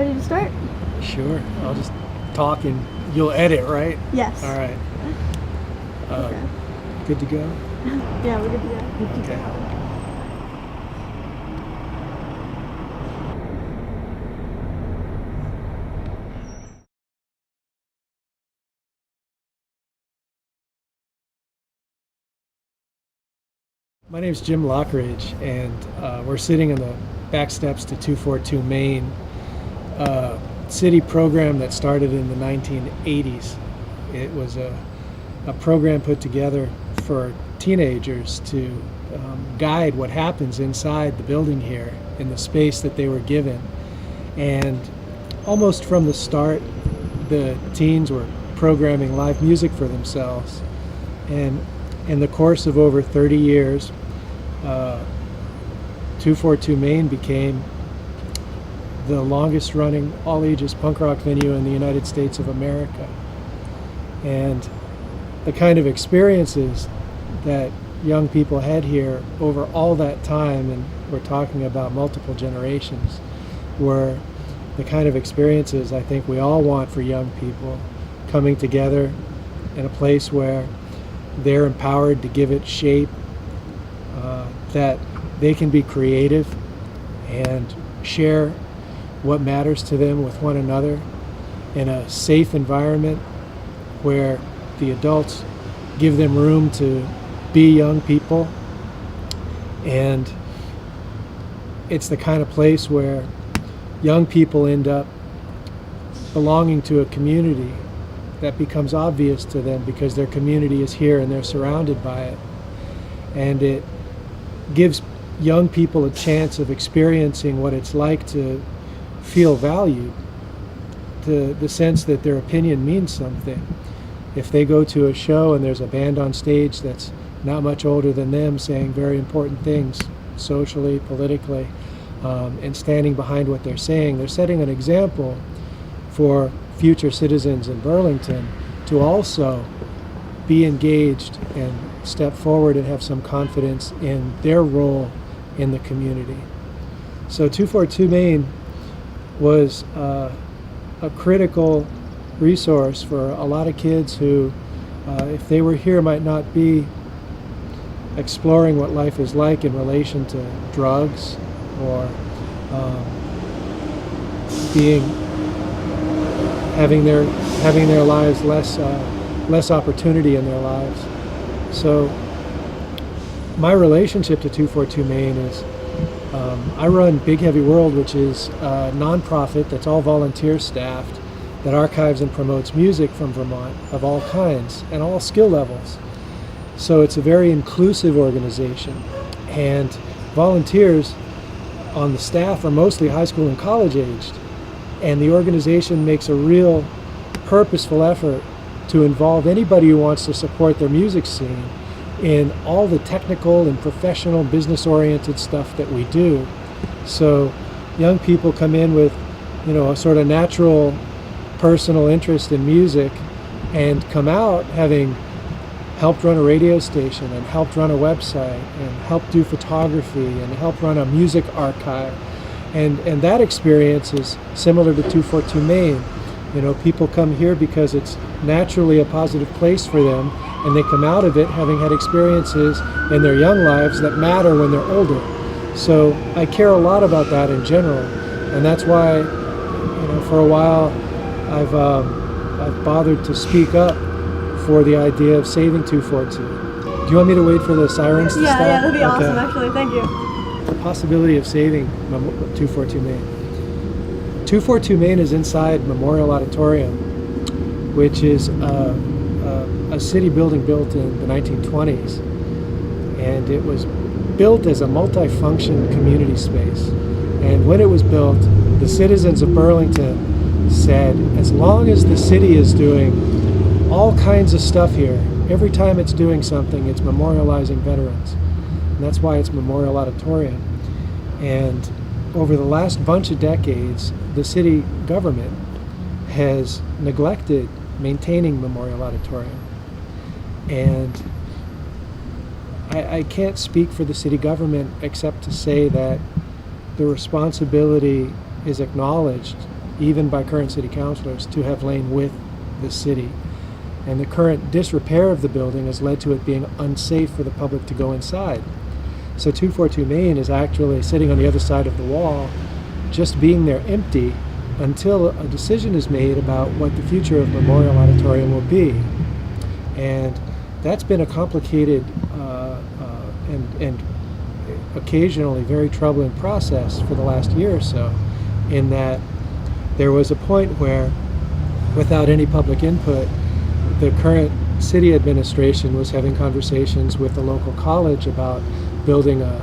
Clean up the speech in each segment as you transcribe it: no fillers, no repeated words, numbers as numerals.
ready to start? Sure. I'll just talk and you'll edit, right? Yes. All right. Okay. Good to go? Yeah, we're good to go. Okay. My name's Jim Lockridge, and we're sitting in the back steps to 242 Main, city program that started in the 1980s. It was a program put together for teenagers to guide what happens inside the building here in the space that they were given. And almost from the start, the teens were programming live music for themselves. And in the course of over 30 years, 242 Main became the longest running all ages punk rock venue in the United States of America. And the kind of experiences that young people had here over all that time, and we're talking about multiple generations, were the kind of experiences I think we all want for young people, coming together in a place where they're empowered to give it shape, that they can be creative and share what matters to them with one another in a safe environment where the adults give them room to be young people. And it's the kind of place where young people end up belonging to a community that becomes obvious to them because their community is here and they're surrounded by it. And it gives young people a chance of experiencing what it's like to feel valued, to the sense that their opinion means something. If they go to a show and there's a band on stage that's not much older than them saying very important things socially, politically, and standing behind what they're saying, they're setting an example for future citizens in Burlington to also be engaged and step forward and have some confidence in their role in the community. So 242 Main was a critical resource for a lot of kids who, if they were here, might not be exploring what life is like in relation to drugs or having their lives less opportunity in their lives. So my relationship to 242 Main is I run Big Heavy World, which is a nonprofit that's all volunteer staffed that archives and promotes music from Vermont of all kinds and all skill levels. So it's a very inclusive organization, and volunteers on the staff are mostly high school and college aged, and the organization makes a real purposeful effort to involve anybody who wants to support their music scene in all the technical and professional business-oriented stuff that we do. So young people come in with, a sort of natural personal interest in music and come out having helped run a radio station and helped run a website and helped do photography and helped run a music archive. And that experience is similar to 242 Main. People come here because it's naturally a positive place for them, and they come out of it having had experiences in their young lives that matter when they're older. So I care a lot about that in general, and that's why, for a while I've bothered to speak up for the idea of saving 242. Do you want me to wait for the sirens to stop? Yeah, that'd be awesome, actually. Thank you. The possibility of saving 242 Main. 242 Main is inside Memorial Auditorium, which is a city building built in the 1920s. And it was built as a multi-function community space. And when it was built, the citizens of Burlington said, as long as the city is doing all kinds of stuff here, every time it's doing something, it's memorializing veterans. And that's why it's Memorial Auditorium. And over the last bunch of decades, the city government has neglected maintaining Memorial Auditorium. And I can't speak for the city government except to say that the responsibility is acknowledged even by current city councilors, to have lain with the city. And the current disrepair of the building has led to it being unsafe for the public to go inside. So 242 Main is actually sitting on the other side of the wall, just being there empty until a decision is made about what the future of Memorial Auditorium will be. And that's been a complicated and occasionally very troubling process for the last year or so, in that there was a point where, without any public input, the current city administration was having conversations with the local college about building a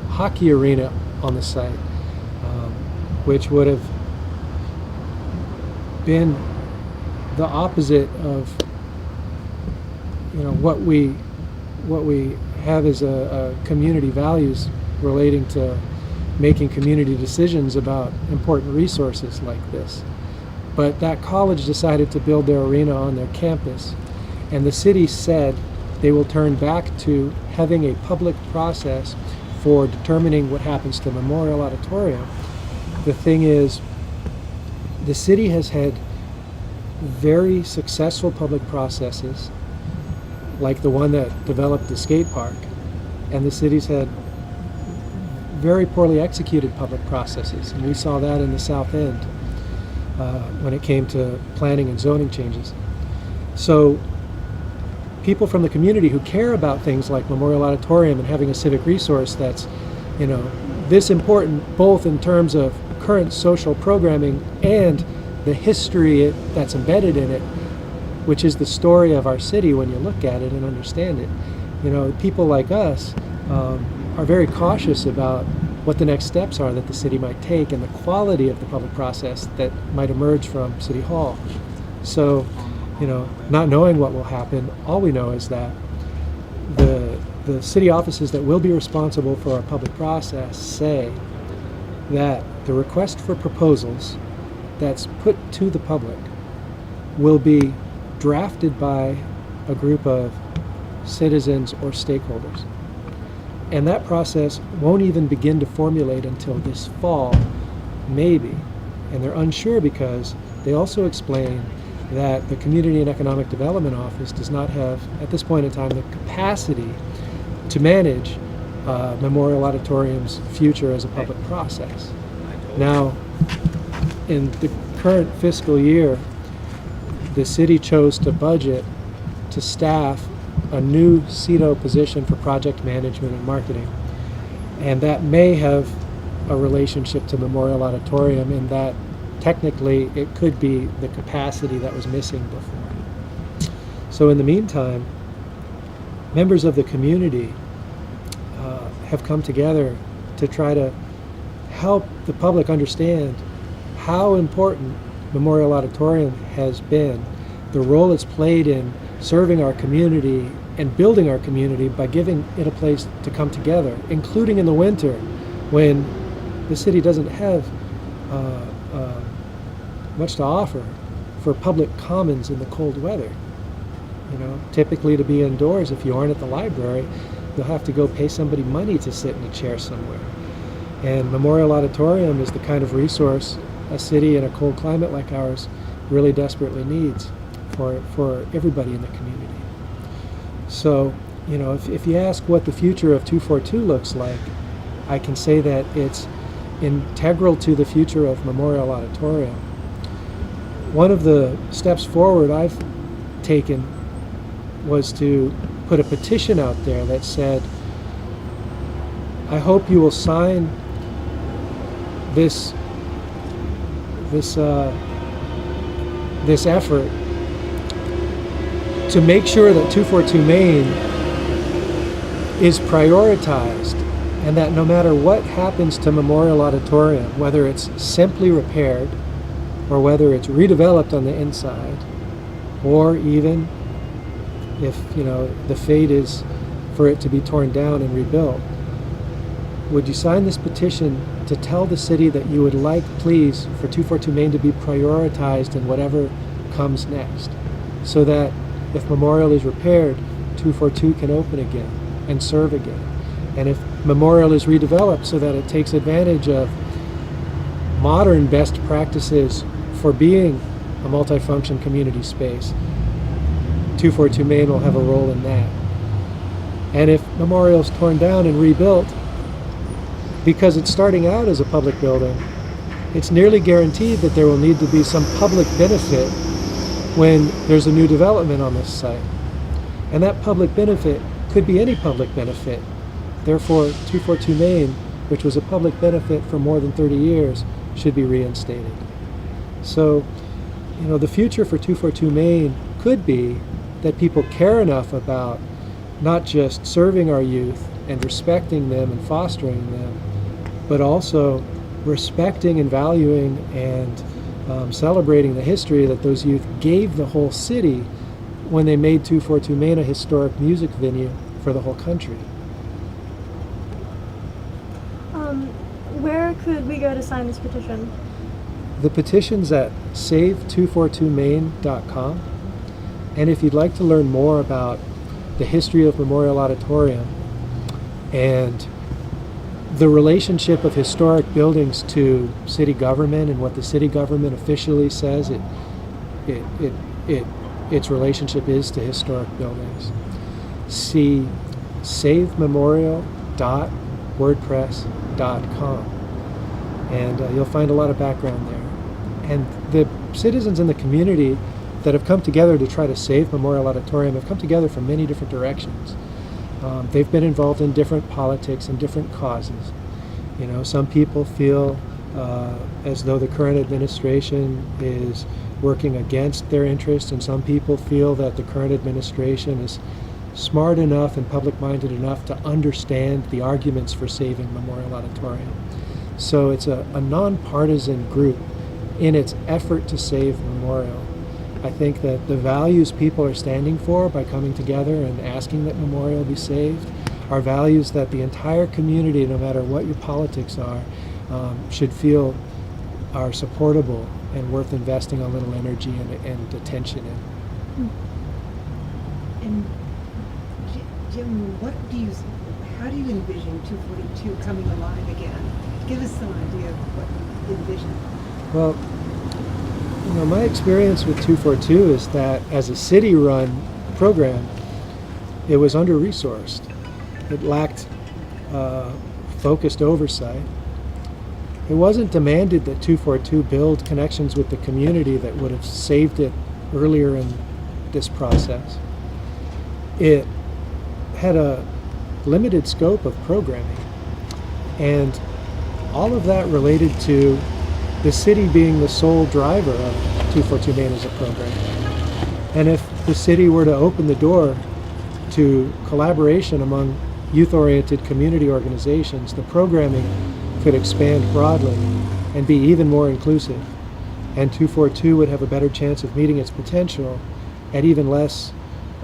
hockey arena on the site, which would have been the opposite of what we have as a community values relating to making community decisions about important resources like this. But that college decided to build their arena on their campus, and the city said they will turn back to having a public process for determining what happens to Memorial Auditorium. The thing is, the city has had very successful public processes, like the one that developed the skate park, and the city's had very poorly executed public processes, and we saw that in the South End when it came to planning and zoning changes. So people from the community who care about things like Memorial Auditorium and having a civic resource that's this important, both in terms of current social programming and the history that's embedded in it, which is the story of our city when you look at it and understand it. People like us are very cautious about what the next steps are that the city might take and the quality of the public process that might emerge from City Hall. So, not knowing what will happen, all we know is that the city offices that will be responsible for our public process say that the request for proposals that's put to the public will be drafted by a group of citizens or stakeholders. And that process won't even begin to formulate until this fall, maybe. And they're unsure because they also explain that the Community and Economic Development Office does not have, at this point in time, the capacity to manage Memorial Auditorium's future as a public process. Now, in the current fiscal year, the city chose to budget to staff a new CETO position for project management and marketing. And that may have a relationship to Memorial Auditorium in that technically it could be the capacity that was missing before. So in the meantime, members of the community have come together to try to help the public understand how important Memorial Auditorium has been, the role it's played in serving our community and building our community by giving it a place to come together, including in the winter when the city doesn't have much to offer for public commons in the cold weather. Typically to be indoors, if you aren't at the library, you'll have to go pay somebody money to sit in a chair somewhere. And Memorial Auditorium is the kind of resource a city in a cold climate like ours really desperately needs for everybody in the community. So, if you ask what the future of 242 looks like, I can say that it's integral to the future of Memorial Auditorium. One of the steps forward I've taken was to put a petition out there that said, I hope you will sign this effort to make sure that 242 Main is prioritized, and that no matter what happens to Memorial Auditorium, whether it's simply repaired or whether it's redeveloped on the inside, or even if the fate is for it to be torn down and rebuilt, would you sign this petition to tell the city that you would like, please, for 242 Main to be prioritized in whatever comes next, so that if Memorial is repaired, 242 can open again and serve again. And if Memorial is redeveloped so that it takes advantage of modern best practices for being a multifunction community space, 242 Main will have a role in that. And if Memorial's torn down and rebuilt, because it's starting out as a public building, it's nearly guaranteed that there will need to be some public benefit when there's a new development on this site. And that public benefit could be any public benefit. Therefore, 242 Main, which was a public benefit for more than 30 years, should be reinstated. So, the future for 242 Main could be that people care enough about not just serving our youth and respecting them and fostering them, but also respecting and valuing and celebrating the history that those youth gave the whole city when they made 242 Main a historic music venue for the whole country. Where could we go to sign this petition? The petition's at save242main.com. And if you'd like to learn more about the history of Memorial Auditorium and the relationship of historic buildings to city government and what the city government officially says its relationship is to historic buildings, see savememorial.wordpress.com, and you'll find a lot of background there. And the citizens in the community that have come together to try to save Memorial Auditorium have come together from many different directions. They've been involved in different politics and different causes. Some people feel as though the current administration is working against their interests, and some people feel that the current administration is smart enough and public-minded enough to understand the arguments for saving Memorial Auditorium. So it's a nonpartisan group in its effort to save Memorial. I think that the values people are standing for by coming together and asking that Memorial be saved are values that the entire community, no matter what your politics are, should feel are supportable and worth investing a little energy and attention in. And Jim, how do you envision 242 coming alive again? Give us some idea of what you envision. Well, my experience with 242 is that as a city-run program, it was under-resourced. It lacked focused oversight. It wasn't demanded that 242 build connections with the community that would have saved it earlier in this process. It had a limited scope of programming, and all of that related to the city being the sole driver of 242 Main as a program. And if the city were to open the door to collaboration among youth-oriented community organizations, the programming could expand broadly and be even more inclusive. And 242 would have a better chance of meeting its potential at even less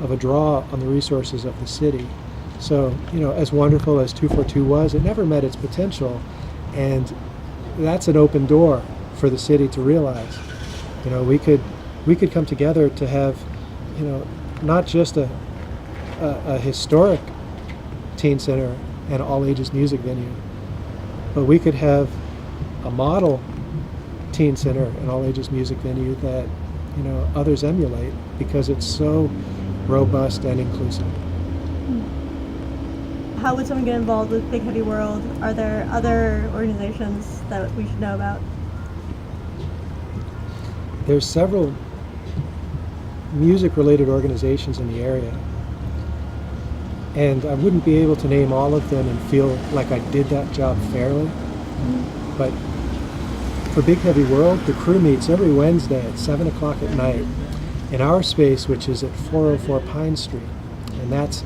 of a draw on the resources of the city. So, as wonderful as 242 was, it never met its potential. And that's an open door for the city to realize. We could come together to have, not just a historic teen center and all ages music venue, but we could have a model teen center and all ages music venue that, others emulate because it's so robust and inclusive. How would someone get involved with Big Heavy World? Are there other organizations that we should know about? There's several music-related organizations in the area, and I wouldn't be able to name all of them and feel like I did that job fairly. But for Big Heavy World, the crew meets every Wednesday at 7 o'clock at night in our space, which is at 404 Pine Street, and that's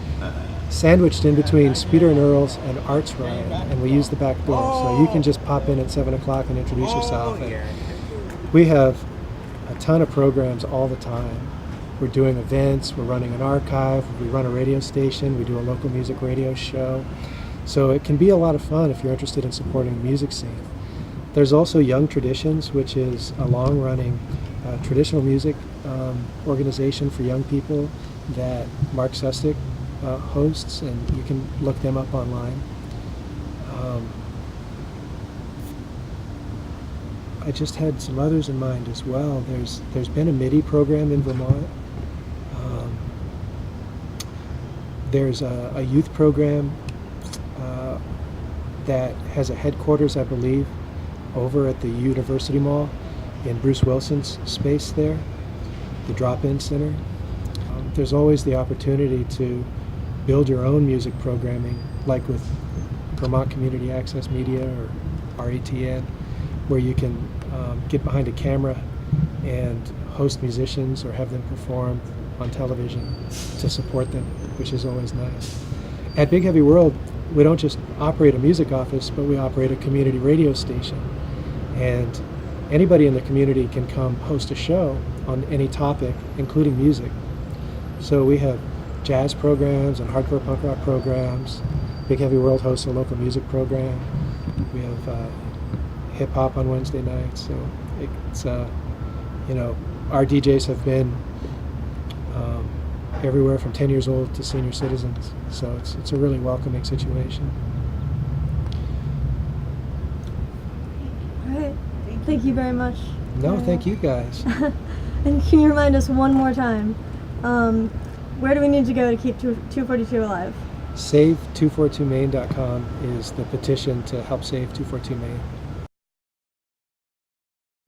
sandwiched in between Speeder and Earl's and Arts Riot, and we use the back door, so you can just pop in at 7 o'clock and introduce yourself. And we have a ton of programs all the time. We're doing events, we're running an archive, we run a radio station, we do a local music radio show. So it can be a lot of fun if you're interested in supporting the music scene. There's also Young Traditions, which is a long-running traditional music organization for young people that Mark Sustick hosts, and you can look them up online. I just had some others in mind as well. There's been a MIDI program in Vermont. There's a youth program that has a headquarters, I believe, over at the University Mall in Bruce Wilson's space there, the drop-in center. There's always the opportunity to build your own music programming, like with Vermont Community Access Media or RETN, where you can get behind a camera and host musicians or have them perform on television to support them, which is always nice. At Big Heavy World, we don't just operate a music office, but we operate a community radio station. And anybody in the community can come host a show on any topic, including music. So we have jazz programs and hardcore punk rock programs. Big Heavy World hosts a local music program. We have hip hop on Wednesday nights. So it's, our DJs have been everywhere from 10 years old to senior citizens. So it's a really welcoming situation. All right. Thank you very much. No, thank you guys. And can you remind us one more time, where do we need to go to keep 242 alive? Save242maine.com is the petition to help save 242 Maine.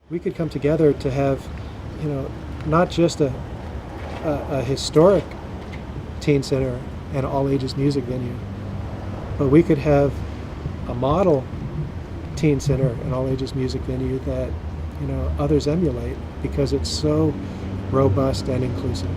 We could come together to have, not just a historic teen center and all ages music venue, but we could have a model teen center and all ages music venue that others emulate because it's so robust and inclusive.